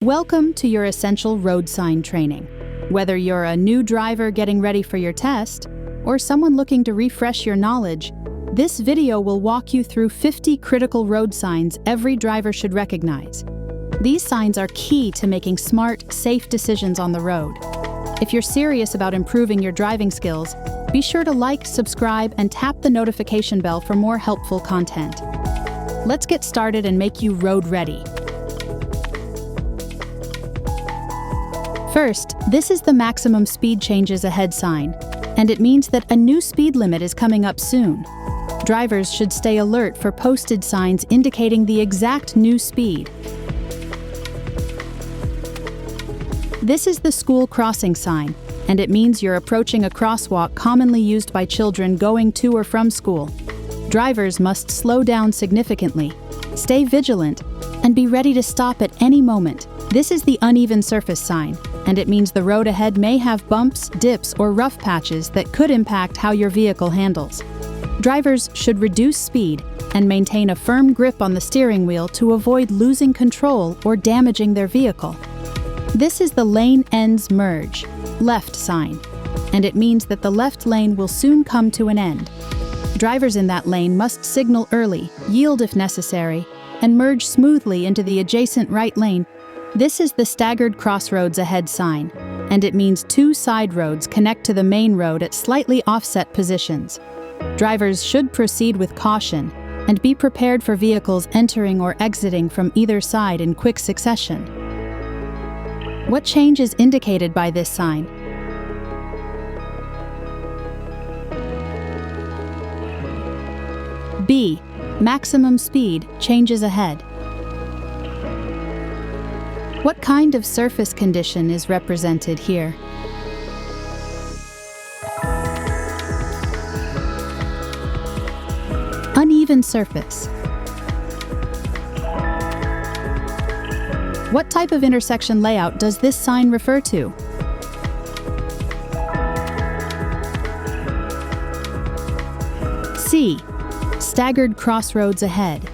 Welcome to your essential road sign training. Whether you're a new driver getting ready for your test, or someone looking to refresh your knowledge, this video will walk you through 50 critical road signs every driver should recognize. These signs are key to making smart, safe decisions on the road. If you're serious about improving your driving skills, be sure to like, subscribe, and tap the notification bell for more helpful content. Let's get started and make you road ready. First, this is the maximum speed changes ahead sign, and it means that a new speed limit is coming up soon. Drivers should stay alert for posted signs indicating the exact new speed. This is the school crossing sign, and it means you're approaching a crosswalk commonly used by children going to or from school. Drivers must slow down significantly, stay vigilant, and be ready to stop at any moment. This is the uneven surface sign, and it means the road ahead may have bumps, dips, or rough patches that could impact how your vehicle handles. Drivers should reduce speed and maintain a firm grip on the steering wheel to avoid losing control or damaging their vehicle. This is the lane ends merge, left sign, and it means that the left lane will soon come to an end. Drivers in that lane must signal early, yield if necessary, and merge smoothly into the adjacent right lane. This is the staggered crossroads ahead sign, and it means two side roads connect to the main road at slightly offset positions. Drivers should proceed with caution and be prepared for vehicles entering or exiting from either side in quick succession. What change is indicated by this sign? B. Maximum speed changes ahead. What kind of surface condition is represented here? Uneven surface. What type of intersection layout does this sign refer to? C. Staggered crossroads ahead.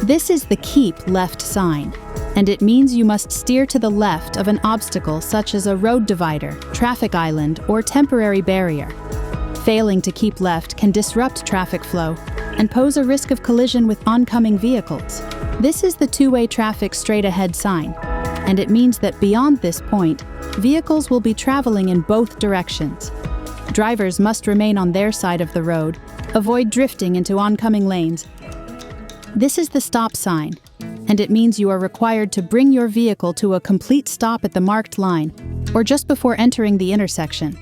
This is the keep left sign, and it means you must steer to the left of an obstacle such as a road divider, traffic island, or temporary barrier. Failing to keep left can disrupt traffic flow and pose a risk of collision with oncoming vehicles. This is the two-way traffic straight ahead sign, and it means that beyond this point, vehicles will be traveling in both directions. Drivers must remain on their side of the road, avoid drifting into oncoming lanes. This is the stop sign, and it means you are required to bring your vehicle to a complete stop at the marked line, or just before entering the intersection.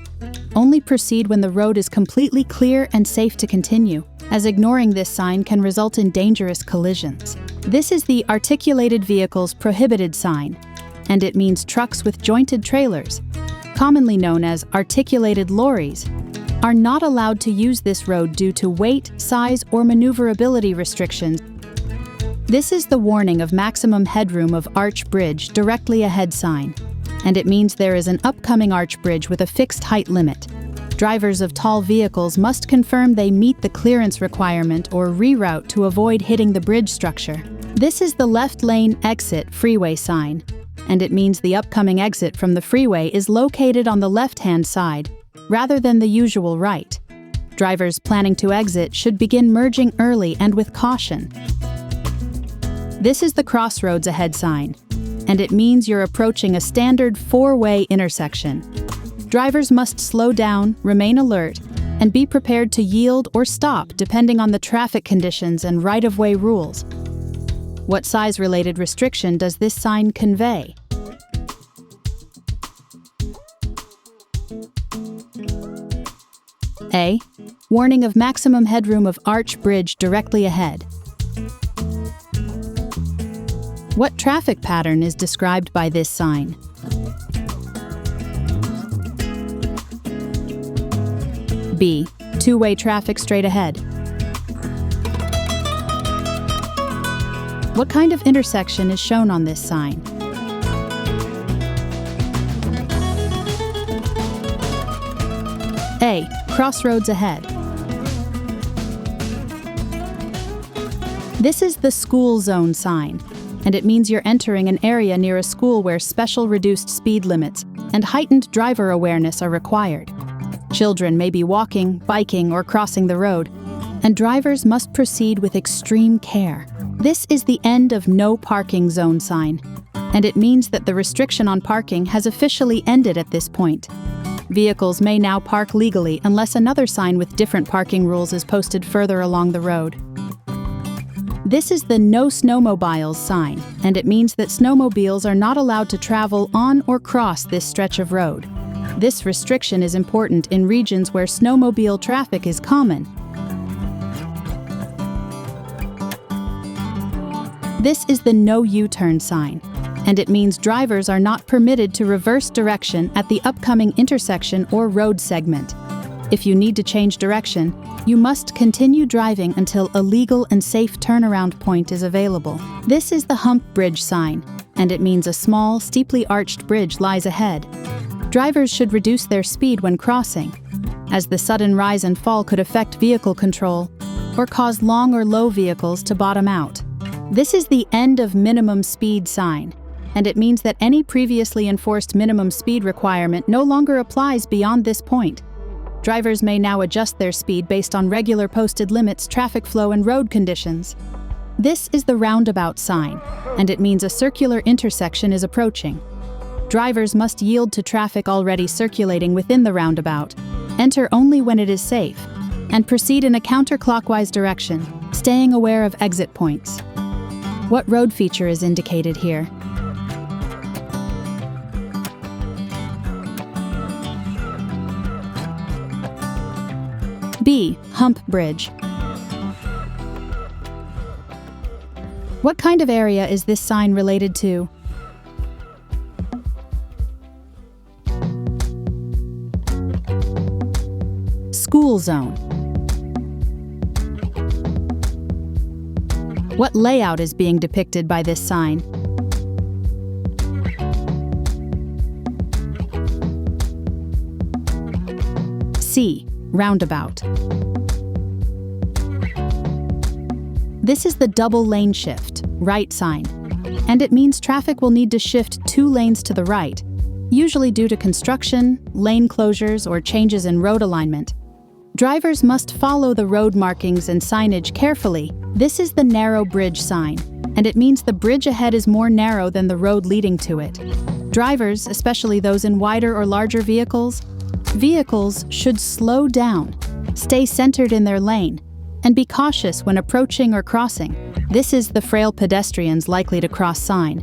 Only proceed when the road is completely clear and safe to continue, as ignoring this sign can result in dangerous collisions. This is the articulated vehicles prohibited sign, and it means trucks with jointed trailers, commonly known as articulated lorries, are not allowed to use this road due to weight, size, or maneuverability restrictions. This is the warning of maximum headroom of arch bridge directly ahead sign, and it means there is an upcoming arch bridge with a fixed height limit. Drivers of tall vehicles must confirm they meet the clearance requirement or reroute to avoid hitting the bridge structure. This is the left lane exit freeway sign, and it means the upcoming exit from the freeway is located on the left-hand side, rather than the usual right. Drivers planning to exit should begin merging early and with caution. This is the crossroads ahead sign, and it means you're approaching a standard four-way intersection. Drivers must slow down, remain alert, and be prepared to yield or stop depending on the traffic conditions and right-of-way rules. What size-related restriction does this sign convey? A. Warning of maximum headroom of arch bridge directly ahead. What traffic pattern is described by this sign? B. Two-way traffic straight ahead. What kind of intersection is shown on this sign? A. Crossroads ahead. This is the school zone sign, and it means you're entering an area near a school where special reduced speed limits and heightened driver awareness are required. Children may be walking, biking, or crossing the road, and drivers must proceed with extreme care. This is the end of No Parking Zone sign, and it means that the restriction on parking has officially ended at this point. Vehicles may now park legally unless another sign with different parking rules is posted further along the road. This is the No Snowmobiles sign, and it means that snowmobiles are not allowed to travel on or cross this stretch of road. This restriction is important in regions where snowmobile traffic is common. This is the No U-turn sign, and it means drivers are not permitted to reverse direction at the upcoming intersection or road segment. If you need to change direction, you must continue driving until a legal and safe turnaround point is available. This is the Hump Bridge sign, and it means a small, steeply arched bridge lies ahead. Drivers should reduce their speed when crossing, as the sudden rise and fall could affect vehicle control or cause long or low vehicles to bottom out. This is the end of minimum speed sign, and it means that any previously enforced minimum speed requirement no longer applies beyond this point. Drivers may now adjust their speed based on regular posted limits, traffic flow, and road conditions. This is the roundabout sign, and it means a circular intersection is approaching. Drivers must yield to traffic already circulating within the roundabout, enter only when it is safe, and proceed in a counterclockwise direction, staying aware of exit points. What road feature is indicated here? B. Hump Bridge. What kind of area is this sign related to? School zone. What layout is being depicted by this sign? C. Roundabout. This is the double lane shift, right sign, and it means traffic will need to shift 2 lanes to the right, usually due to construction, lane closures, or changes in road alignment. Drivers must follow the road markings and signage carefully. This is the narrow bridge sign, and it means the bridge ahead is more narrow than the road leading to it. Drivers, especially those in wider or larger vehicles should slow down, stay centered in their lane, and be cautious when approaching or crossing. This is the frail pedestrians likely to cross sign,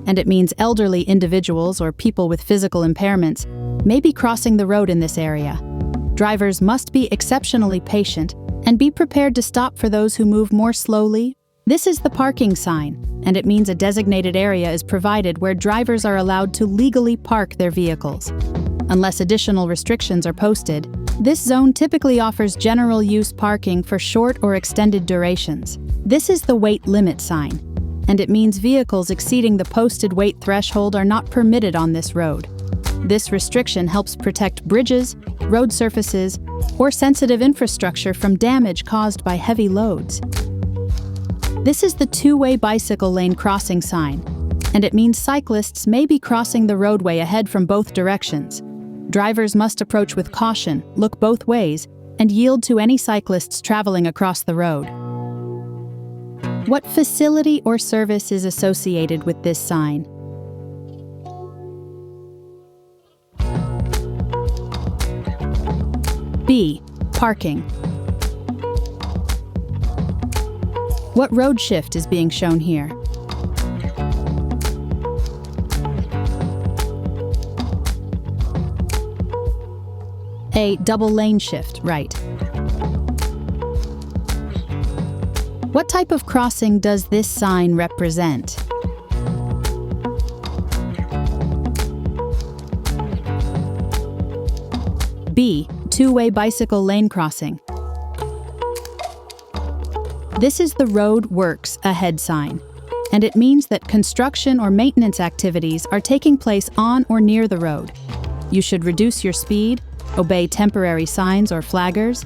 and it means elderly individuals or people with physical impairments may be crossing the road in this area. Drivers must be exceptionally patient and be prepared to stop for those who move more slowly. This is the parking sign, and it means a designated area is provided where drivers are allowed to legally park their vehicles. Unless additional restrictions are posted, this zone typically offers general use parking for short or extended durations. This is the weight limit sign, and it means vehicles exceeding the posted weight threshold are not permitted on this road. This restriction helps protect bridges, road surfaces, or sensitive infrastructure from damage caused by heavy loads. This is the two-way bicycle lane crossing sign, and it means cyclists may be crossing the roadway ahead from both directions. Drivers must approach with caution, look both ways, and yield to any cyclists traveling across the road. What facility or service is associated with this sign? B. Parking. What road shift is being shown here? A. Double lane shift, right. What type of crossing does this sign represent? B. Two-way bicycle lane crossing. This is the Road Works Ahead sign, and it means that construction or maintenance activities are taking place on or near the road. You should reduce your speed, obey temporary signs or flaggers.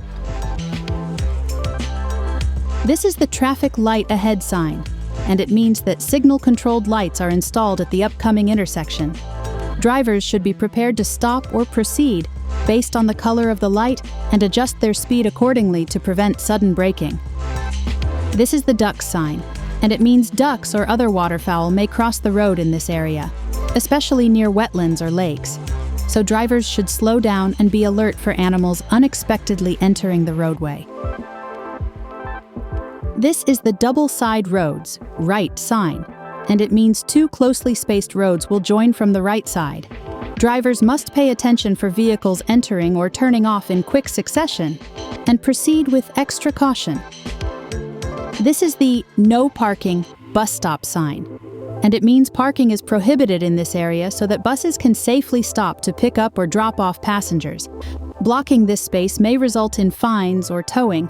This is the Traffic Light Ahead sign, and it means that signal-controlled lights are installed at the upcoming intersection. Drivers should be prepared to stop or proceed based on the color of the light and adjust their speed accordingly to prevent sudden braking. This is the duck sign, and it means ducks or other waterfowl may cross the road in this area, especially near wetlands or lakes. So drivers should slow down and be alert for animals unexpectedly entering the roadway. This is the double side roads, right sign, and it means two closely spaced roads will join from the right side. Drivers must pay attention for vehicles entering or turning off in quick succession and proceed with extra caution. This is the no parking bus stop sign, and it means parking is prohibited in this area so that buses can safely stop to pick up or drop off passengers. Blocking this space may result in fines or towing.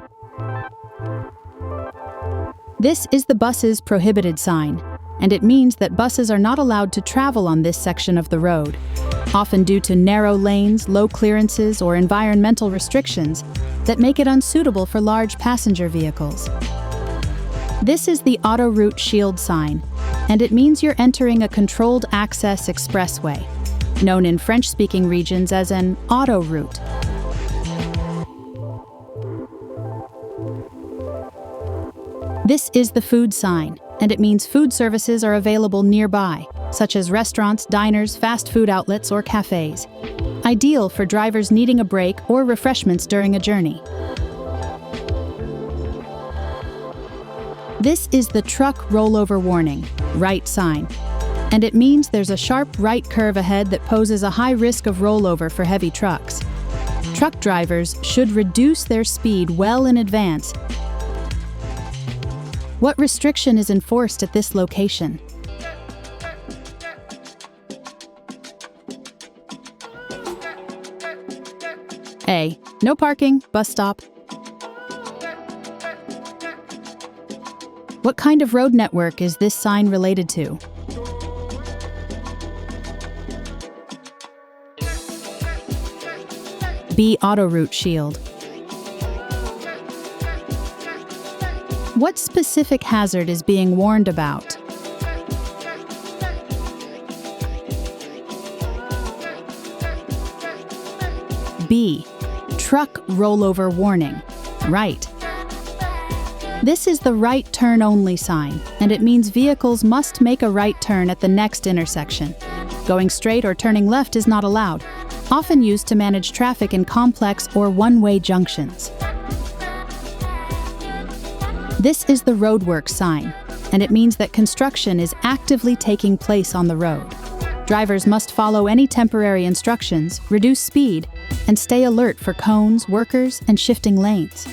This is the bus's prohibited sign, and it means that buses are not allowed to travel on this section of the road, often due to narrow lanes, low clearances, or environmental restrictions that make it unsuitable for large passenger vehicles. This is the Autoroute Shield sign, and it means you're entering a controlled access expressway, known in French-speaking regions as an autoroute. This is the food sign, and it means food services are available nearby, such as restaurants, diners, fast food outlets, or cafes, ideal for drivers needing a break or refreshments during a journey. This is the truck rollover warning, right sign, and it means there's a sharp right curve ahead that poses a high risk of rollover for heavy trucks. Truck drivers should reduce their speed well in advance. What restriction is enforced at this location? A. No parking, bus stop. What kind of road network is this sign related to? B. Autoroute Shield. What specific hazard is being warned about? B. Truck rollover warning. Right. This is the right turn only sign, and it means vehicles must make a right turn at the next intersection. Going straight or turning left is not allowed, often used to manage traffic in complex or one-way junctions. This is the roadwork sign, and it means that construction is actively taking place on the road. Drivers must follow any temporary instructions, reduce speed, and stay alert for cones, workers, and shifting lanes.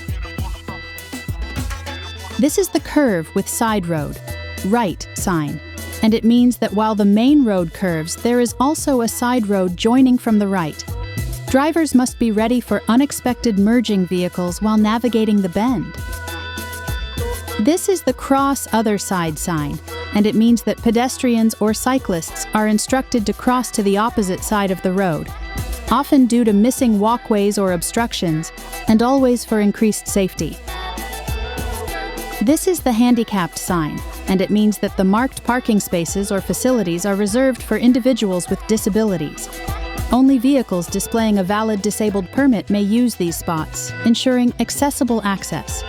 This is the curve with side road, right sign, and it means that while the main road curves, there is also a side road joining from the right. Drivers must be ready for unexpected merging vehicles while navigating the bend. This is the cross other side sign, and it means that pedestrians or cyclists are instructed to cross to the opposite side of the road, often due to missing walkways or obstructions, and always for increased safety. This is the handicapped sign, and it means that the marked parking spaces or facilities are reserved for individuals with disabilities. Only vehicles displaying a valid disabled permit may use these spots, ensuring accessible access.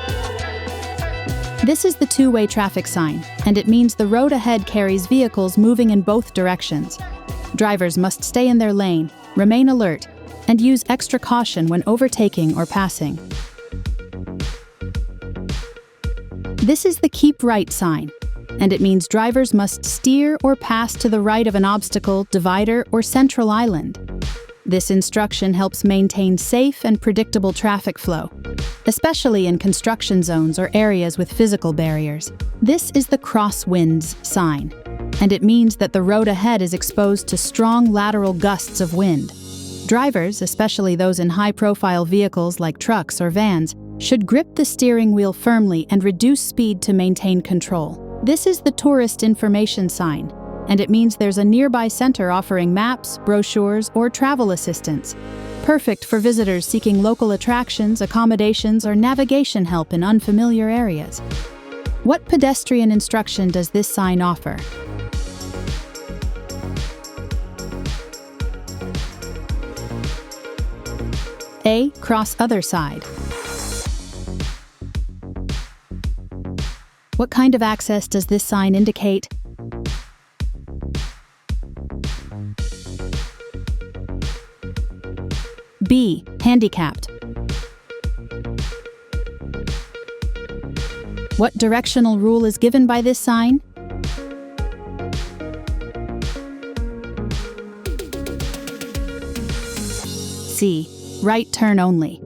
This is the two-way traffic sign, and it means the road ahead carries vehicles moving in both directions. Drivers must stay in their lane, remain alert, and use extra caution when overtaking or passing. This is the keep right sign, and it means drivers must steer or pass to the right of an obstacle, divider, or central island. This instruction helps maintain safe and predictable traffic flow, especially in construction zones or areas with physical barriers. This is the crosswinds sign, and it means that the road ahead is exposed to strong lateral gusts of wind. Drivers, especially those in high-profile vehicles like trucks or vans, should grip the steering wheel firmly and reduce speed to maintain control. This is the tourist information sign, and it means there's a nearby center offering maps, brochures, or travel assistance, perfect for visitors seeking local attractions, accommodations, or navigation help in unfamiliar areas. What pedestrian instruction does this sign offer? A. Cross other side. What kind of access does this sign indicate? B. Handicapped. What directional rule is given by this sign? C. Right turn only.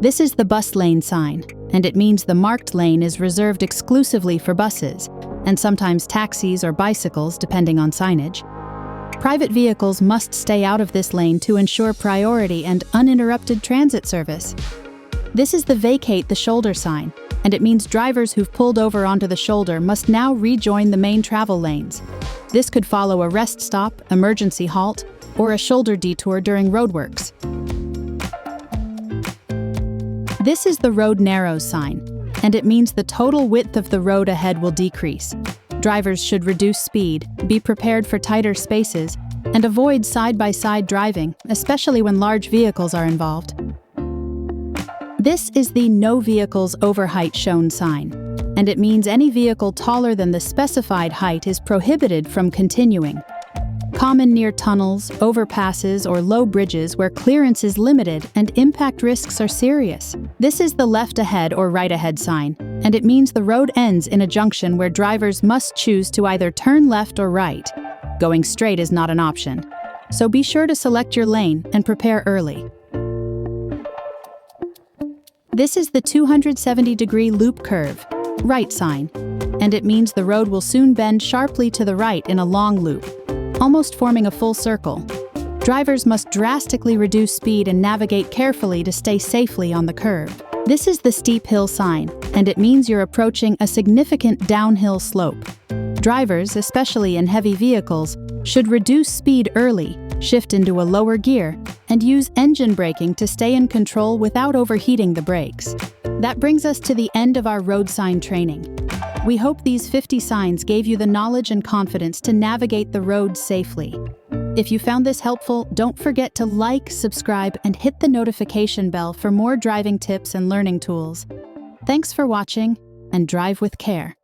This is the bus lane sign, and it means the marked lane is reserved exclusively for buses, and sometimes taxis or bicycles depending on signage. Private vehicles must stay out of this lane to ensure priority and uninterrupted transit service. This is the vacate the shoulder sign, and it means drivers who've pulled over onto the shoulder must now rejoin the main travel lanes. This could follow a rest stop, emergency halt, or a shoulder detour during roadworks. This is the road narrows sign, and it means the total width of the road ahead will decrease. Drivers should reduce speed, be prepared for tighter spaces, and avoid side-by-side driving, especially when large vehicles are involved. This is the No Vehicles Over Height Shown sign, and it means any vehicle taller than the specified height is prohibited from continuing. Common near tunnels, overpasses, or low bridges where clearance is limited and impact risks are serious. This is the left ahead or right ahead sign, and it means the road ends in a junction where drivers must choose to either turn left or right. Going straight is not an option, so be sure to select your lane and prepare early. This is the 270-degree loop curve, right sign, and it means the road will soon bend sharply to the right in a long loop, almost forming a full circle. Drivers must drastically reduce speed and navigate carefully to stay safely on the curve. This is the steep hill sign, and it means you're approaching a significant downhill slope. Drivers, especially in heavy vehicles, should reduce speed early, shift into a lower gear, and use engine braking to stay in control without overheating the brakes. That brings us to the end of our road sign training. We hope these 50 signs gave you the knowledge and confidence to navigate the roads safely. If you found this helpful, don't forget to like, subscribe, and hit the notification bell for more driving tips and learning tools. Thanks for watching, and drive with care.